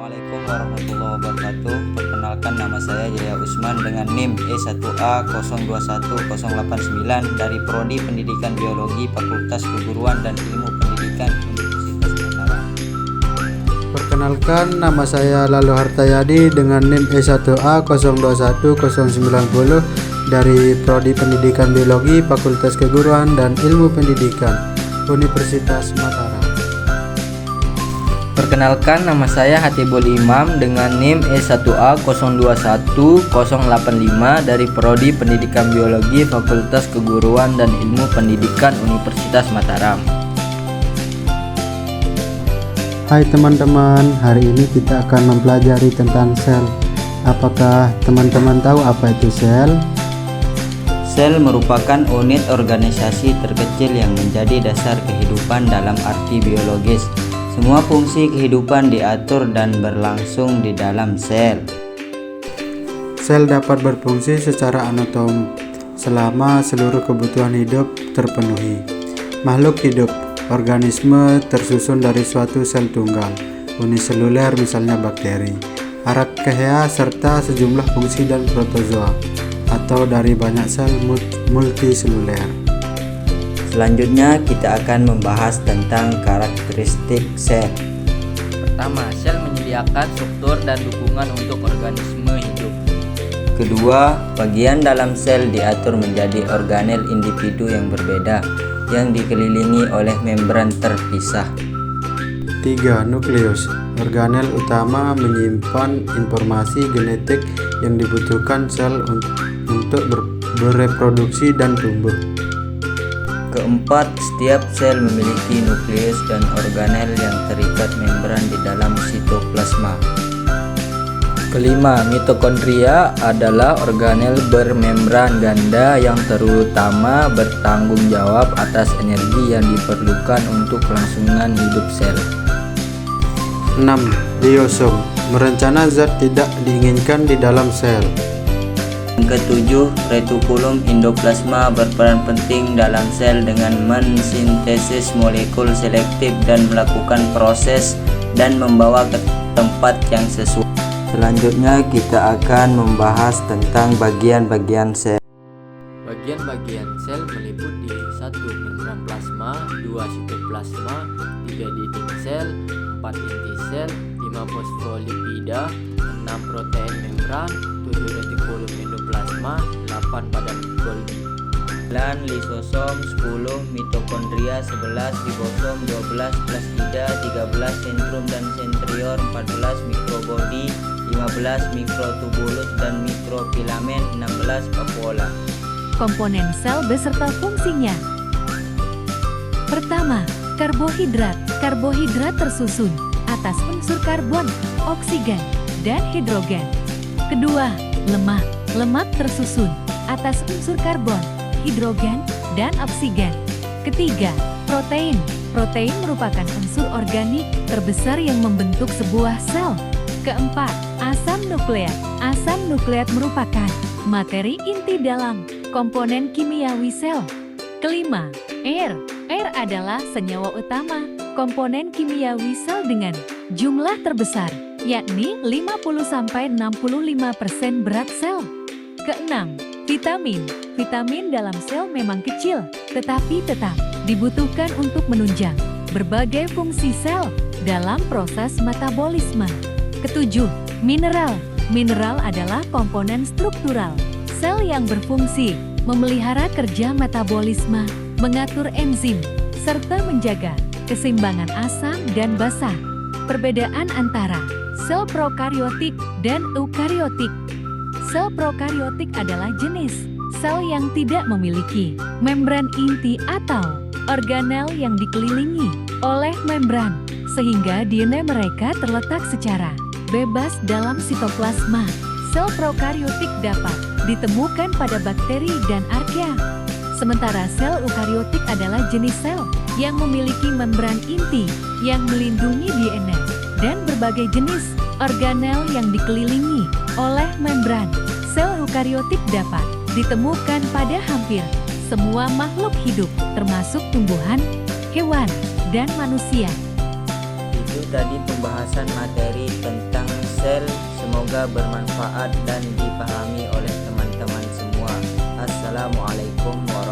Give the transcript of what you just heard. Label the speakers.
Speaker 1: Assalamualaikum warahmatullahi wabarakatuh. Perkenalkan, nama saya Jaya Usman dengan NIM E1A021089 dari Prodi Pendidikan Biologi Fakultas Keguruan dan Ilmu Pendidikan Universitas Mataram.
Speaker 2: Perkenalkan, nama saya Lalu Hartayadi dengan NIM E1A021090 dari Prodi Pendidikan Biologi Fakultas Keguruan dan Ilmu Pendidikan Universitas Mataram.
Speaker 1: Perkenalkan, nama saya Hatibul Imam dengan NIM E1A021085 dari Prodi Pendidikan Biologi Fakultas Keguruan dan Ilmu Pendidikan Universitas Mataram.
Speaker 2: Hai teman-teman, hari ini kita akan mempelajari tentang sel. Apakah teman-teman tahu apa itu sel?
Speaker 1: Sel merupakan unit organisasi terkecil yang menjadi dasar kehidupan dalam arti biologis. Semua fungsi kehidupan diatur dan berlangsung di dalam sel.
Speaker 2: Sel dapat berfungsi secara anatom selama seluruh kebutuhan hidup terpenuhi. Makhluk hidup, organisme tersusun dari suatu sel tunggal, uniseluler misalnya bakteri, archaea serta sejumlah fungsi dan protozoa, atau dari banyak sel multiseluler.
Speaker 1: Selanjutnya kita akan membahas tentang karakteristik sel. Pertama, sel menyediakan struktur dan dukungan untuk organisme hidup. Kedua, bagian dalam sel diatur menjadi organel individu yang berbeda yang dikelilingi oleh membran terpisah.
Speaker 2: 3. Nukleus, organel utama menyimpan informasi genetik yang dibutuhkan sel untuk bereproduksi dan tumbuh.
Speaker 1: Keempat, setiap sel memiliki nukleus dan organel yang terikat membran di dalam sitoplasma. Kelima, mitokondria adalah organel bermembran ganda yang terutama bertanggung jawab atas energi yang diperlukan untuk kelangsungan hidup sel.
Speaker 2: 6. Liosom, merencana zat tidak diinginkan di dalam sel.
Speaker 1: Yang ketujuh, retikulum endoplasma berperan penting dalam sel dengan mensintesis molekul selektif dan melakukan proses dan membawa ke tempat yang sesuai. Selanjutnya kita akan membahas tentang bagian-bagian sel.
Speaker 3: Bagian-bagian sel meliputi 1. Membran plasma, 2. sitoplasma, 3. dinding sel, 4. inti sel, 5. fosfolipida, 6. protein membran, 7. retikulum endoplasma, 8. badan Golgi,
Speaker 1: 9. lisosom, 10. mitokondria, 11. ribosom, 12. plastida, 13. sentrum dan sentrior, 14. mikrobodi, 15. mikrotubulus dan mikrofilamen, 16. vakuola.
Speaker 4: Komponen sel beserta fungsinya. Pertama, karbohidrat. Karbohidrat tersusun atas unsur karbon, oksigen, dan hidrogen. Kedua, lemak. Lemak tersusun atas unsur karbon, hidrogen, dan oksigen. Ketiga, protein. Protein merupakan unsur organik terbesar yang membentuk sebuah sel. Keempat, asam nukleat. Asam nukleat merupakan materi inti dalam komponen kimiawi sel. Kelima, air. Air adalah senyawa utama komponen kimiawi sel dengan jumlah terbesar, yakni 50-65% berat sel. Keenam, vitamin. Vitamin dalam sel memang kecil, tetapi tetap dibutuhkan untuk menunjang berbagai fungsi sel dalam proses metabolisme. Ketujuh, mineral. Mineral adalah komponen struktural sel yang berfungsi memelihara kerja metabolisme, mengatur enzim, serta menjaga keseimbangan asam dan basa. Perbedaan antara sel prokariotik dan eukariotik. Sel prokariotik adalah jenis sel yang tidak memiliki membran inti atau organel yang dikelilingi oleh membran, sehingga DNA mereka terletak secara bebas dalam sitoplasma. Sel prokariotik dapat ditemukan pada bakteri dan archaea. Sementara sel eukariotik adalah jenis sel yang memiliki membran inti yang melindungi DNA dan berbagai jenis organel yang dikelilingi oleh membran. Sel eukariotik dapat ditemukan pada hampir semua makhluk hidup, termasuk tumbuhan, hewan, dan manusia.
Speaker 1: Itu tadi pembahasan materi tentang Semoga bermanfaat dan dipahami oleh teman-teman semua. Assalamualaikum warahmatullahi wabarakatuh.